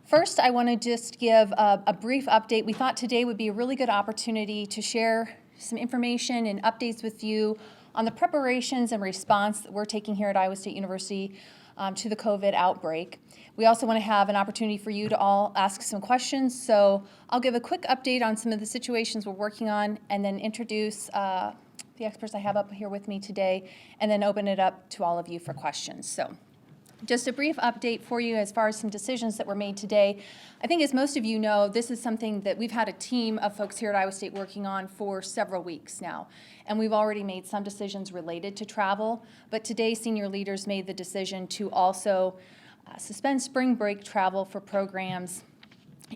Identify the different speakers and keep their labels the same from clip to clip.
Speaker 1: First, I want to just give a brief update. We thought today would be a really good opportunity to share some information and updates with you on the preparations and response that we're taking here at Iowa State University to the COVID outbreak. We also want to have an opportunity for you to all ask some questions. So I'll give a quick update on some of the situations we're working on and then introduce the experts I have up here with me today and then open it up to all of you for questions. So just a brief update for you as far as some decisions that were made today. I think as most of you know, this is something that we've had a team of folks here at Iowa State working on for several weeks now. And we've already made some decisions related to travel, but today senior leaders made the decision to also suspend spring break travel for programs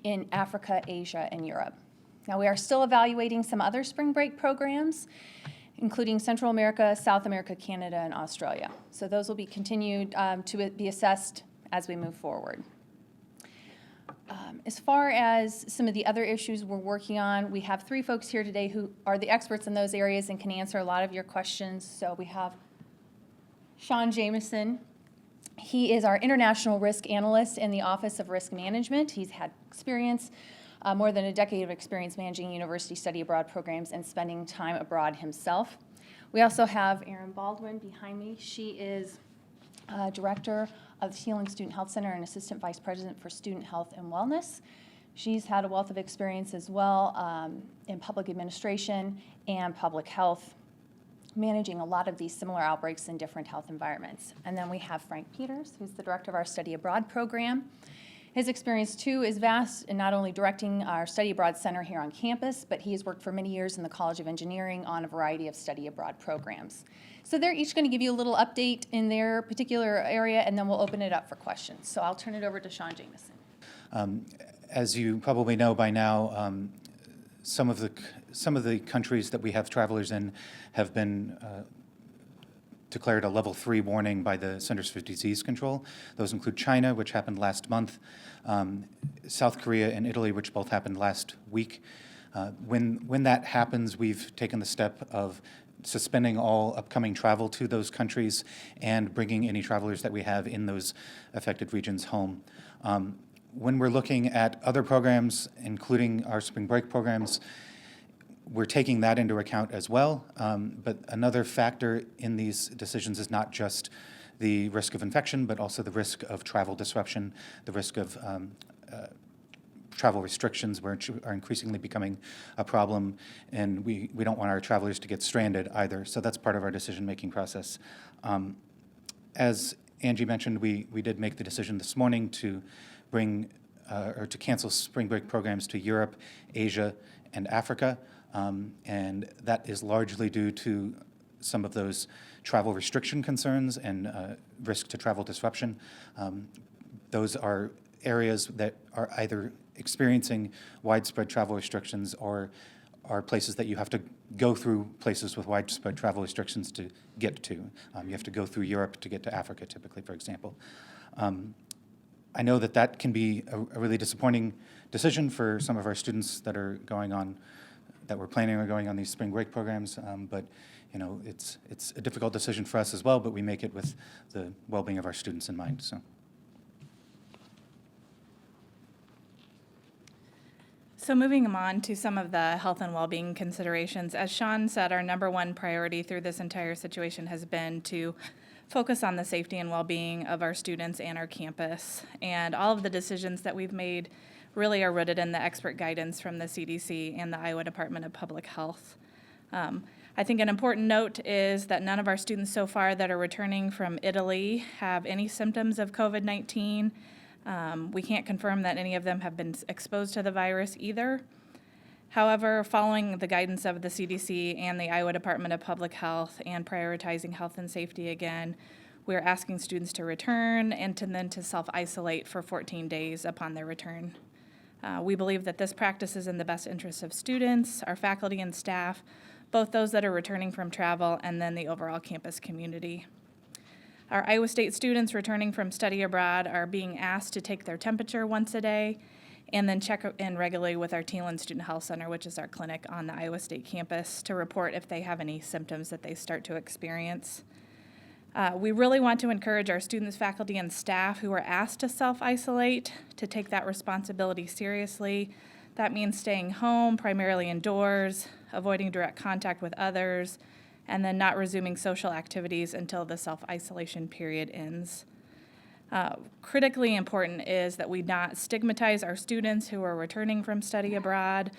Speaker 1: in Africa, Asia, and Europe. Now we are still evaluating some other spring break programs, including Central America, South America, Canada, and Australia. So those will be continued to be assessed as we move forward. As far as some of the other issues we're working on, we have three folks here today who are the experts in those areas and can answer a lot of your questions. So we have Sean Jamison. He is our international risk analyst in the Office of Risk Management. He's had experience, more than a decade of experience managing university study abroad programs and spending time abroad himself. We also have Erin Baldwin behind me. She is director of the Teelan Student Health Center and assistant vice president for student health and wellness. She's had a wealth of experience as well in public administration and public health, managing a lot of these similar outbreaks in different health environments. And then we have Frank Peters, who's the director of our study abroad program. His experience, too, is vast in not only directing our study abroad center here on campus, but he has worked for many years in the College of Engineering on a variety of study abroad programs. So they're each going to give you a little update in their particular area, and then we'll open it up for questions. So I'll turn it over to Sean Jamison.
Speaker 2: As you probably know by now, some of the countries that we have travelers in have been declared a level 3 warning by the Centers for Disease Control. Those include China, which happened last month, South Korea and Italy, which both happened last week. When that happens, we've taken the step of suspending all upcoming travel to those countries and bringing any travelers that we have in those affected regions home. When we're looking at other programs, including our spring break programs, we're taking that into account as well, but another factor in these decisions is not just the risk of infection, but also the risk of travel disruption, the risk of travel restrictions are increasingly becoming a problem, and we don't want our travelers to get stranded either, so that's part of our decision-making process. As Angie mentioned, we did make the decision this morning to bring or to cancel spring break programs to Europe, Asia, and Africa. And that is largely due to some of those travel restriction concerns and risk to travel disruption. Those are areas that are either experiencing widespread travel restrictions or are places that you have to go through places with widespread travel restrictions to get to. You have to go through Europe to get to Africa, typically, for example. I know that can be a really disappointing decision for some of our students that are going on, that we're planning on going on these spring break programs, but you know, it's a difficult decision for us as well, but we make it with the well-being of our students in mind.
Speaker 3: So moving on to some of the health and well-being considerations, as Sean said, our number one priority through this entire situation has been to focus on the safety and well-being of our students and our campus. And all of the decisions that we've made really are rooted in the expert guidance from the CDC and the Iowa Department of Public Health. I think an important note is that none of our students so far that are returning from Italy have any symptoms of COVID-19. We can't confirm that any of them have been exposed to the virus either. However, following the guidance of the CDC and the Iowa Department of Public Health and prioritizing health and safety again, we're asking students to return and then to self-isolate for 14 days upon their return. We believe that this practice is in the best interest of students, our faculty and staff, both those that are returning from travel and then the overall campus community. Our Iowa State students returning from study abroad are being asked to take their temperature once a day and then check in regularly with our Teelan Student Health Center, which is our clinic on the Iowa State campus, to report if they have any symptoms that they start to experience. We really want to encourage our students, faculty, and staff who are asked to self-isolate to take that responsibility seriously. That means staying home, primarily indoors, avoiding direct contact with others, and then not resuming social activities until the self-isolation period ends. Critically important is that we not stigmatize our students who are returning from study abroad.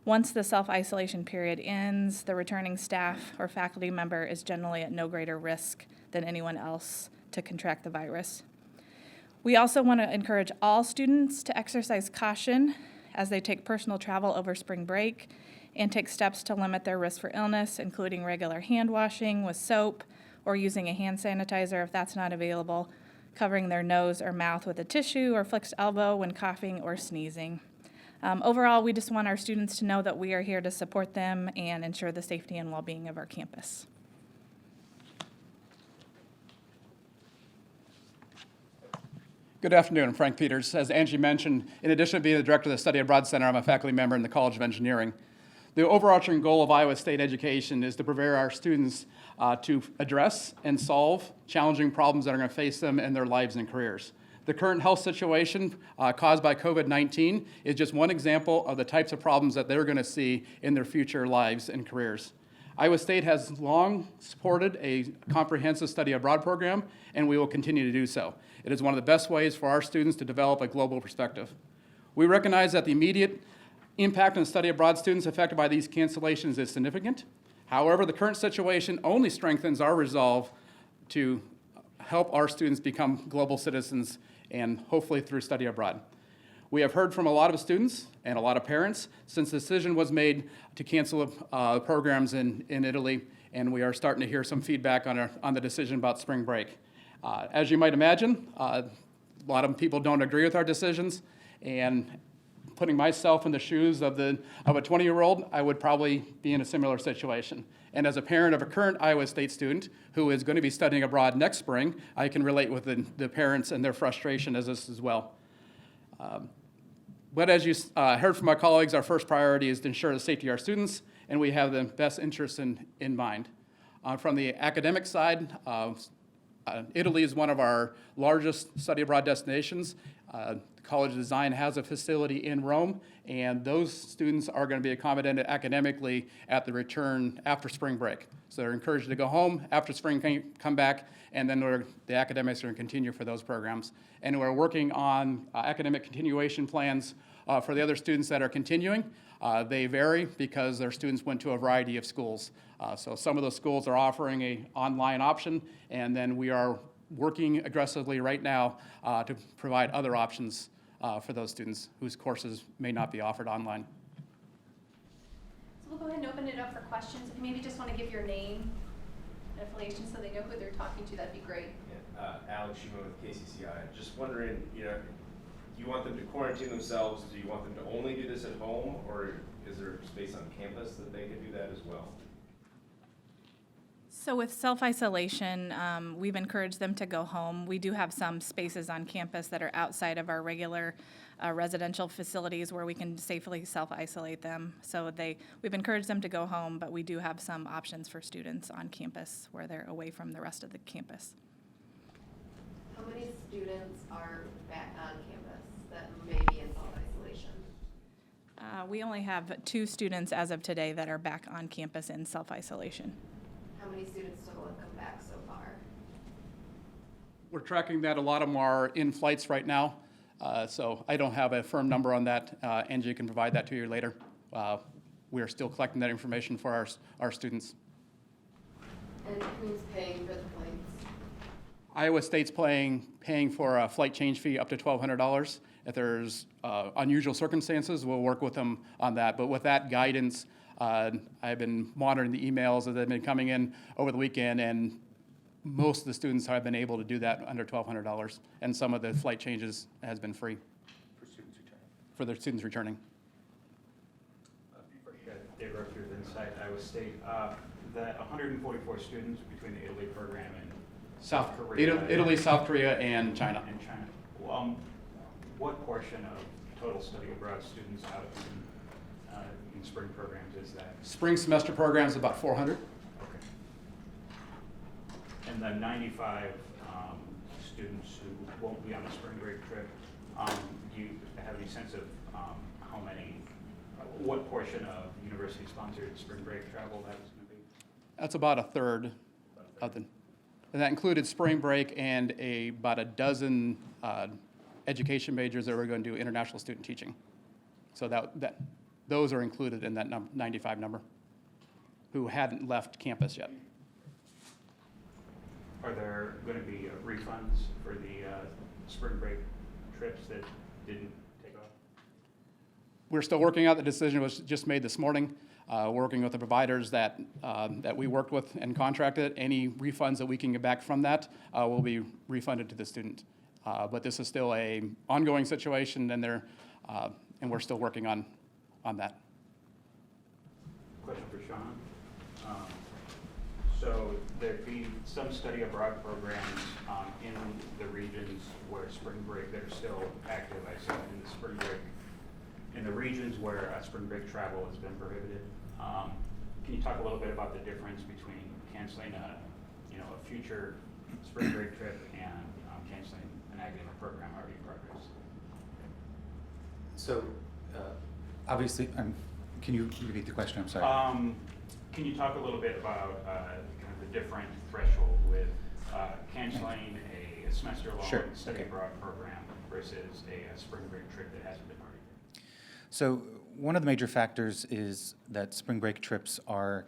Speaker 3: Once the self-isolation period ends, the returning staff or faculty member is generally at no greater risk than anyone else to contract the virus. We also want to encourage all students to exercise caution as they take personal travel over spring break and take steps to limit their risk for illness, including regular hand washing with soap or using a hand sanitizer if that's not available, covering their nose or mouth with a tissue or flexed elbow when coughing or sneezing. Overall, we just want our students to know that we are here to support them and ensure the safety and well-being of our campus.
Speaker 4: Good afternoon, I'm Frank Peters. As Angie mentioned, in addition to being the director of the Study Abroad Center, I'm a faculty member in the College of Engineering. The overarching goal of Iowa State education is to prepare our students to address and solve challenging problems that are going to face them in their lives and careers. The current health situation caused by COVID-19 is just one example of the types of problems that they're going to see in their future lives and careers. Iowa State has long supported a comprehensive study abroad program, and we will continue to do so. It is one of the best ways for our students to develop a global perspective. We recognize that the immediate impact on study abroad students affected by these cancellations is significant. However, the current situation only strengthens our resolve to help our students become global citizens and hopefully through study abroad. We have heard from a lot of students and a lot of parents since the decision was made to cancel programs in Italy, and we are starting to hear some feedback on the decision about spring break. As you might imagine, a lot of people don't agree with our decisions, and putting myself in the shoes of a 20-year-old, I would probably be in a similar situation. And as a parent of a current Iowa State student who is going to be studying abroad next spring, I can relate with the parents and their frustration as this as well. But as you heard from my colleagues, our first priority is to ensure the safety of our students, and we have the best interests in mind. From the academic side, Italy is one of our largest study abroad destinations. The College of Design has a facility in Rome, and those students are going to be accommodated academically at the return after spring break. So they're encouraged to go home after spring, come back, and then the academics are going to continue for those programs. And we're working on academic continuation plans for the other students that are continuing. They vary because their students went to a variety of schools. So some of those schools are offering an online option, and then we are working aggressively right now to provide other options for those students whose courses may not be offered online.
Speaker 1: So we'll go ahead and open it up for questions. If you maybe just want to give your name and affiliation so they know who they're talking to, that'd be great.
Speaker 5: Yeah, Alex Schumann with KCCI. Just wondering, do you want them to quarantine themselves? Do you want them to only do this at home, or is there space on campus that they can do that as well?
Speaker 3: So with self-isolation, we've encouraged them to go home. We do have some spaces on campus that are outside of our regular residential facilities where we can safely self-isolate them. So we've encouraged them to go home, but we do have some options for students on campus where they're away from the rest of the campus.
Speaker 6: How many students are back on campus that may be in self-isolation?
Speaker 3: We only have 2 students as of today that are back on campus in self-isolation.
Speaker 6: How many students total have come back so far?
Speaker 4: We're tracking that. A lot of them are in flights right now, so I don't have a firm number on that. Angie can provide that to you later. We are still collecting that information for our students.
Speaker 6: And who's paying for the flights?
Speaker 4: Iowa State's paying for a flight change fee up to $1,200. If there's unusual circumstances, we'll work with them on that. But with that guidance, I've been monitoring the emails that have been coming in over the weekend, and most of the students have been able to do that under $1,200, and some of the flight changes has been free.
Speaker 5: For students returning.
Speaker 4: For their students returning.
Speaker 7: Dave Rutherford with Inside Iowa State. That 144 students between the Italy program and South Korea.
Speaker 4: Italy, South Korea, and China.
Speaker 7: And China. What portion of total study abroad students out in spring programs is that?
Speaker 4: Spring semester program is about 400.
Speaker 7: Okay. And the 95 students who won't be on the spring break trip, do you have any sense of how many, what portion of university-sponsored spring break travel that was going to be?
Speaker 4: That's about a third of the, and that included spring break and about a dozen education majors that were going to do international student teaching. So those are included in that 95 number who hadn't left campus yet.
Speaker 7: Are there going to be refunds for the spring break trips that didn't take off?
Speaker 4: We're still working out. The decision was just made this morning. Working with the providers that we worked with and contracted. Any refunds that we can get back from that will be refunded to the student. But this is still a ongoing situation, and we're still working on that.
Speaker 7: Question for Sean. So there'd be some study abroad programs in the regions where spring break, that are still active, I assume, in the spring break, in the regions where spring break travel has been prohibited. Can you talk a little bit about the difference between canceling a future spring break trip and canceling an academic program already in progress?
Speaker 2: So, obviously, can you repeat the question? I'm sorry.
Speaker 7: Can you talk a little bit about kind of the different threshold with canceling a semester-long
Speaker 2: Sure,
Speaker 7: study
Speaker 2: okay.
Speaker 7: abroad program versus a spring break trip that hasn't been already?
Speaker 2: So one of the major factors is that spring break trips are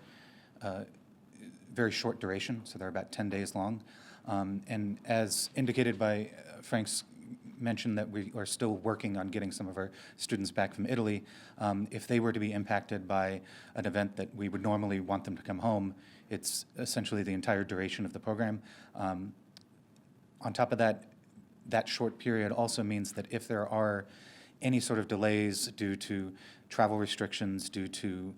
Speaker 2: very short duration, so they're about 10 days long. And as indicated by Frank's mention that we are still working on getting some of our students back from Italy, if they were to be impacted by an event that we would normally want them to come home, it's essentially the entire duration of the program. On top of that, that short period also means that if there are any sort of delays due to travel restrictions, due to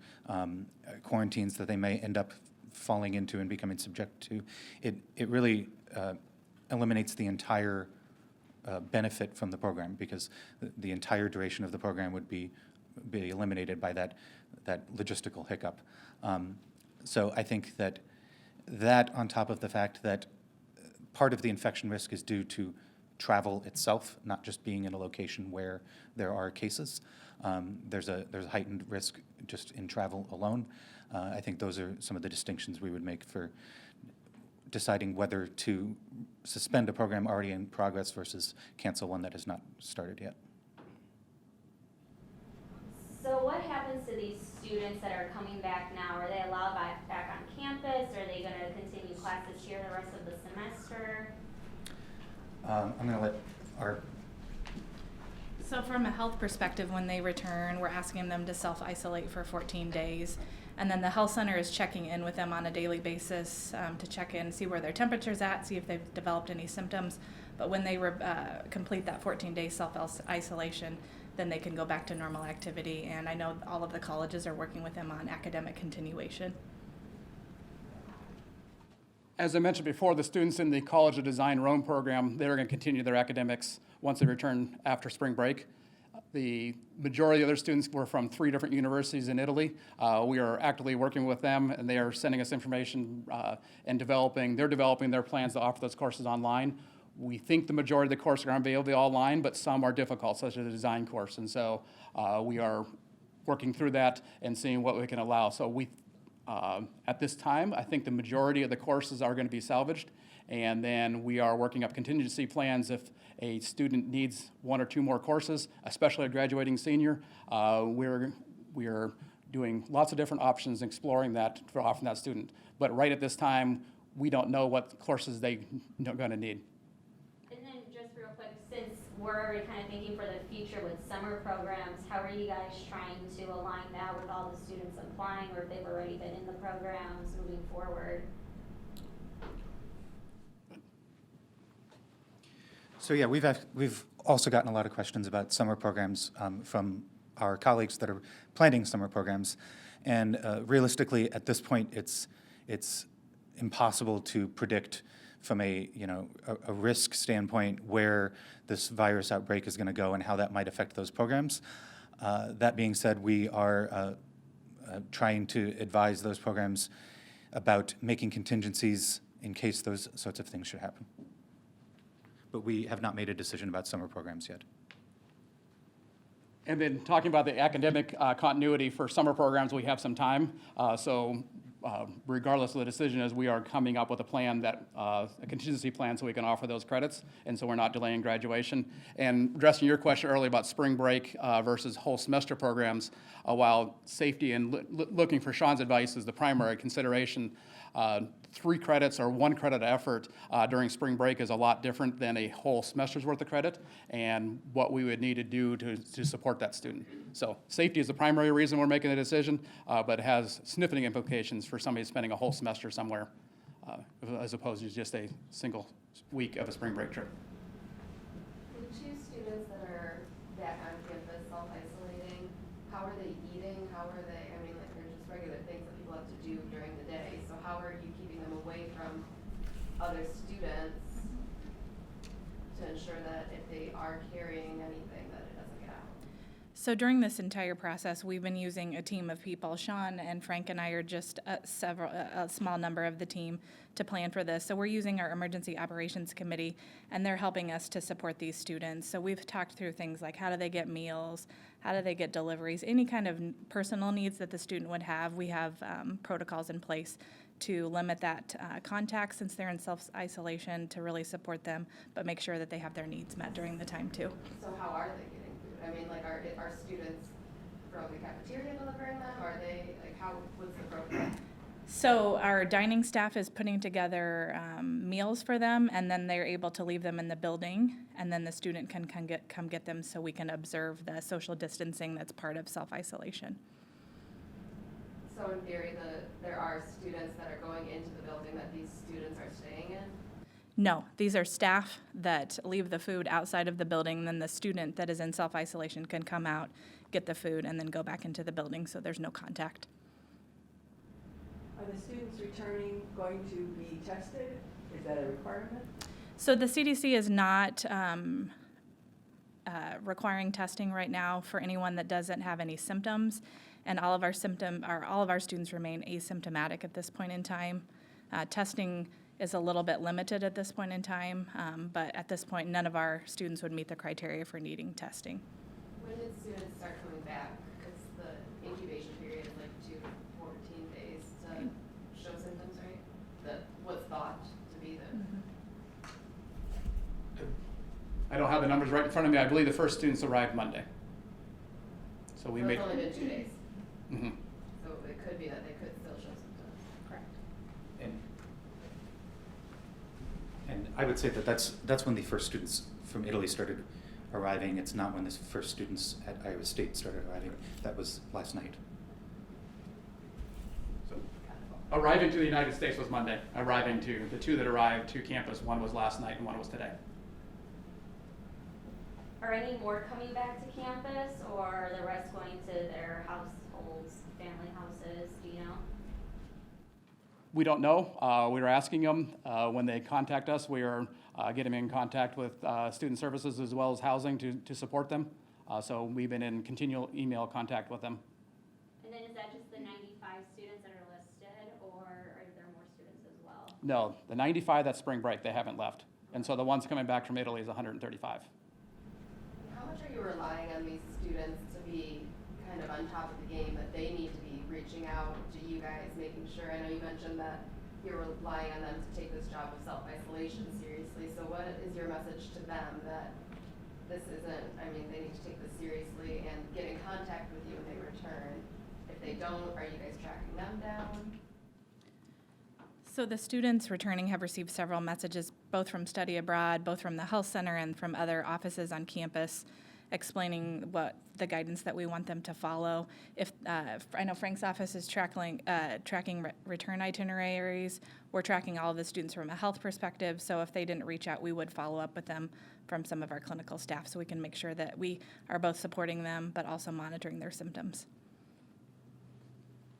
Speaker 2: quarantines that they may end up falling into and becoming subject to, it really eliminates the entire benefit from the program, because the entire duration of the program would be eliminated by that logistical hiccup. So I think that on top of the fact that part of the infection risk is due to travel itself, not just being in a location where there are cases. There's a heightened risk just in travel alone. I think those are some of the distinctions we would make for deciding whether to suspend a program already in progress versus cancel one that has not started yet.
Speaker 8: So what happens to these students that are coming back now? Are they allowed back on campus? Are they going to continue classes here the rest of the semester?
Speaker 2: I'm going to let our
Speaker 3: So from a health perspective, when they return, we're asking them to self-isolate for 14 days. And then the health center is checking in with them on a daily basis to check in, see where their temperature's at, see if they've developed any symptoms. But when they complete that 14-day self-isolation, then they can go back to normal activity. And I know all of the colleges are working with them on academic continuation.
Speaker 4: As I mentioned before, the students in the College of Design Rome program, they're going to continue their academics once they return after spring break. The majority of their students were from 3 different universities in Italy. We are actively working with them, and they are sending us information and they're developing their plans to offer those courses online. We think the majority of the courses are going to be able to be online, but some are difficult, such as the design course. And so we are working through that and seeing what we can allow. So at this time, I think the majority of the courses are going to be salvaged. And then we are working up contingency plans if a student needs 1 or 2 more courses, especially a graduating senior. We are doing lots of different options, exploring that for offering that student. But right at this time, we don't know what courses they're going to need.
Speaker 8: And then just real quick, since we're already kind of thinking for the future with summer programs, how are you guys trying to align that with all the students applying, or if they've already been in the programs moving forward?
Speaker 2: So yeah, we've also gotten a lot of questions about summer programs from our colleagues that are planning summer programs, and realistically, at this point, it's impossible to predict from a risk standpoint where this virus outbreak is going to go and how that might affect those programs. That being said, we are trying to advise those programs about making contingencies in case those sorts of things should happen. But we have not made a decision about summer programs yet.
Speaker 4: And then talking about the academic continuity for summer programs, we have some time. Regardless of the decision, as we are coming up with a plan that, a contingency plan so we can offer those credits, and so we're not delaying graduation. And addressing your question earlier about spring break versus whole semester programs, while safety and looking for Sean's advice is the primary consideration, 3 credits or 1 credit effort during spring break is a lot different than a whole semester's worth of credit, and what we would need to do to support that student. So safety is the primary reason we're making the decision, but it has significant implications for somebody spending a whole semester somewhere, as opposed to just a single week of a spring break trip.
Speaker 6: The 2 students that are back on campus self-isolating, how are they eating? How are they, I mean, like, they're just regular things that people have to do during the day. So how are you keeping them away from other students to ensure that if they are carrying anything, that it doesn't get out?
Speaker 3: So during this entire process, we've been using a team of people. Sean and Frank and I are just a small number of the team to plan for this. So we're using our emergency operations committee, and they're helping us to support these students. So we've talked through things like how do they get meals, how do they get deliveries, any kind of personal needs that the student would have. We have protocols in place to limit that contact since they're in self-isolation, to really support them, but make sure that they have their needs met during the time too.
Speaker 6: So how are they getting food? I mean, like, are students from the cafeteria delivering them? Are they, like, what's the program?
Speaker 3: So our dining staff is putting together meals for them, and then they're able to leave them in the building, and then the student can come get them so we can observe the social distancing that's part of self-isolation.
Speaker 6: So in theory, there are students that are going into the building that these students are staying in?
Speaker 3: No, these are staff that leave the food outside of the building, then the student that is in self-isolation can come out, get the food, and then go back into the building, so there's no contact.
Speaker 9: Are the students returning going to be tested? Is that a requirement?
Speaker 3: So the CDC is not requiring testing right now for anyone that doesn't have any symptoms, and all of our students remain asymptomatic at this point in time. Testing is a little bit limited at this point in time, but at this point, none of our students would meet the criteria for needing testing.
Speaker 6: When did students start coming back? Because the incubation period is like 2 to 14 days to show symptoms, right? That was thought to be the.
Speaker 4: I don't have the numbers right in front of me. I believe the first students arrived Monday. So we
Speaker 6: So
Speaker 4: made.
Speaker 6: it's only been 2 days.
Speaker 4: Mhm.
Speaker 6: So it could be that they could still show symptoms.
Speaker 3: Correct.
Speaker 2: And I would say that that's when the first students from Italy started arriving. It's not when the first students at Iowa State started arriving. That was last night.
Speaker 4: So, arriving to the United States was Monday. Arriving to the 2 that arrived to campus, one was last night and one was today.
Speaker 8: Are any more coming back to campus, or are the rest going to their households, family houses, do you know?
Speaker 4: We don't know. We are asking them when they contact us. We are getting in contact with student services as well as housing to support them. So we've been in continual email contact with them.
Speaker 8: And then is that just the 95 students that are listed, or are there more students as well?
Speaker 4: No, the 95, that's spring break. They haven't left. And so the ones coming back from Italy is 135.
Speaker 6: How much are you relying on these students to be kind of on top of the game, that they need to be reaching out to you guys, making sure, I know you mentioned that you're relying on them to take this job of self-isolation seriously, so what is your message to them that this isn't, I mean, they need to take this seriously and get in contact with you when they return? If they don't, are you guys tracking them down?
Speaker 3: So the students returning have received several messages, both from Study Abroad, both from the health center and from other offices on campus, explaining what the guidance that we want them to follow. If I know Frank's office is tracking return itineraries, we're tracking all of the students from a health perspective. So if they didn't reach out, we would follow up with them from some of our clinical staff, so we can make sure that we are both supporting them but also monitoring their symptoms.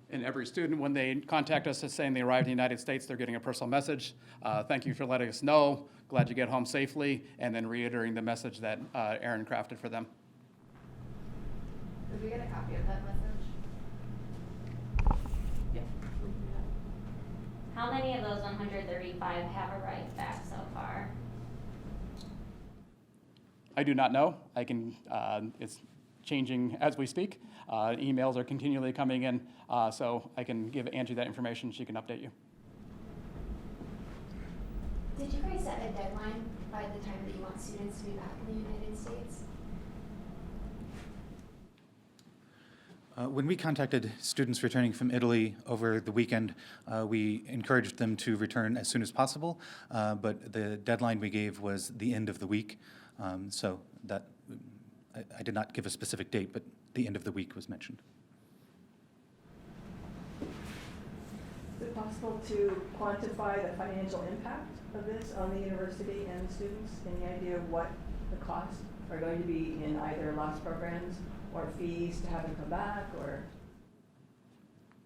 Speaker 4: And every student, when they contact us saying they arrived in the United States, they're getting a personal message. Thank you for letting us know. Glad you get home safely. And then reiterating the message that Aaron crafted for them.
Speaker 6: Did we get a copy of that message?
Speaker 3: Yeah.
Speaker 8: How many of those 135 have arrived back so far?
Speaker 4: I do not know. I can, it's changing as we speak. Emails are continually coming in, so I can give Angie that information. She can update you.
Speaker 10: Did you guys set a deadline by the time that you want students to be back in the United States?
Speaker 2: When we contacted students returning from Italy over the weekend, we encouraged them to return as soon as possible, but the deadline we gave was the end of the week. So that, I did not give a specific date, but the end of the week was mentioned.
Speaker 9: Is it possible to quantify the financial impact of this on the university and the students? Any idea of what the costs are going to be in either lost programs or fees to have them come back, or?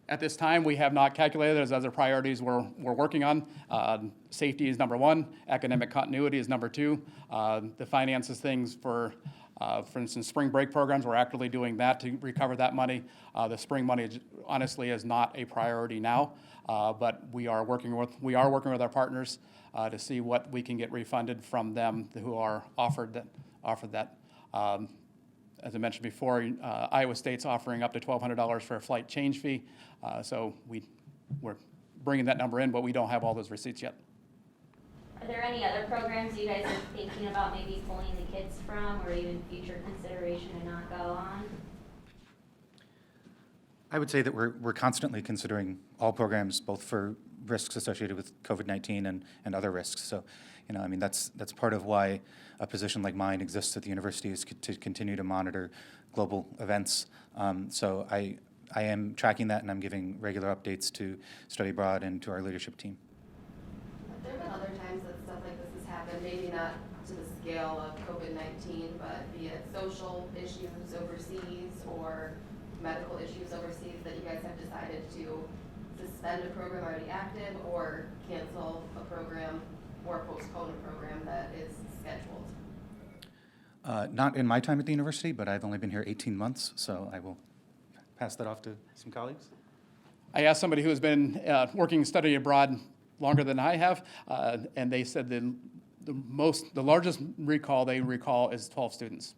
Speaker 4: At this time, we have not calculated those other priorities we're working on. Safety is number one. Academic continuity is number two. The finances things for instance, spring break programs, we're actively doing that to recover that money. The spring money, honestly, is not a priority now, but we are working with our partners to see what we can get refunded from them who are offered that. As I mentioned before, Iowa State's offering up to $1,200 for a flight change fee. So we're bringing that number in, but we don't have all those receipts yet.
Speaker 8: Are there any other programs you guys are thinking about maybe pulling the kids from, or even future consideration to not go on?
Speaker 2: I would say that we're constantly considering all programs, both for risks associated with COVID-19 and other risks. So, you know, I mean, that's part of why a position like mine exists at the university, is to continue to monitor global events. So I am tracking that, and I'm giving regular updates to Study Abroad and to our leadership team.
Speaker 6: There have been other times that stuff like this has happened, maybe not to the scale of COVID-19, but be it social issues overseas or medical issues overseas, that you guys have decided to suspend a program already active or cancel a program or postpone a program that is scheduled?
Speaker 2: Not in my time at the university, but I've only been here 18 months, so I will pass that off to some colleagues.
Speaker 4: I asked somebody who has been working study abroad longer than I have, and they said the largest recall they recall is 12 students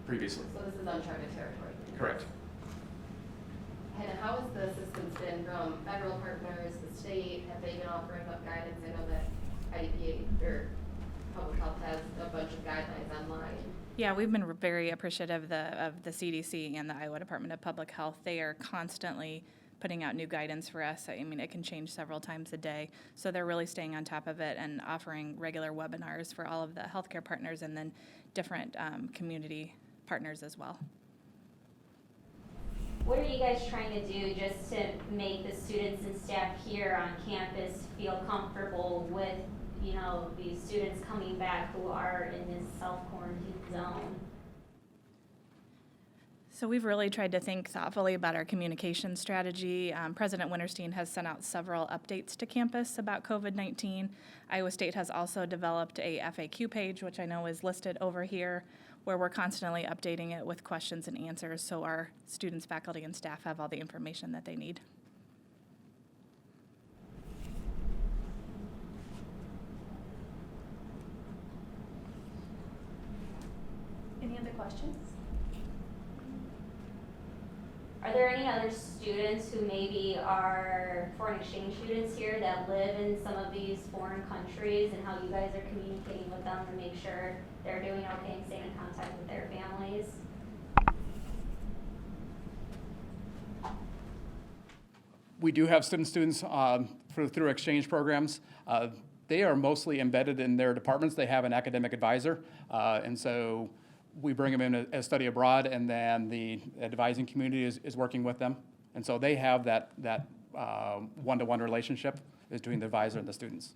Speaker 4: previously.
Speaker 6: So this is uncharted territory.
Speaker 4: Correct.
Speaker 6: And how has the assistance been from federal partners, the state? Have they been offering up guidance? I know that IDPA or Public Health has a bunch of guidelines online.
Speaker 3: Yeah, we've been very appreciative of the CDC and the Iowa Department of Public Health. They are constantly putting out new guidance for us. I mean, it can change several times a day. So they're really staying on top of it and offering regular webinars for all of the healthcare partners and then different community partners as well.
Speaker 8: What are you guys trying to do just to make the students and staff here on campus feel comfortable with, you know, these students coming back who are in this self-quarantine zone?
Speaker 3: So we've really tried to think thoughtfully about our communication strategy. President Winterstein has sent out several updates to campus about COVID-19. Iowa State has also developed a FAQ page, which I know is listed over here, where we're constantly updating it with questions and answers so our students, faculty, and staff have all the information that they need.
Speaker 1: Any other questions?
Speaker 8: Are there any other students who maybe are foreign exchange students here that live in some of these foreign countries, and how you guys are communicating with them to make sure they're doing okay and staying in contact with their families?
Speaker 4: We do have students through exchange programs. They are mostly embedded in their departments. They have an academic advisor, and so we bring them in as study abroad, and then the advising community is working with them. And so they have that one-to-one relationship between the advisor and the students.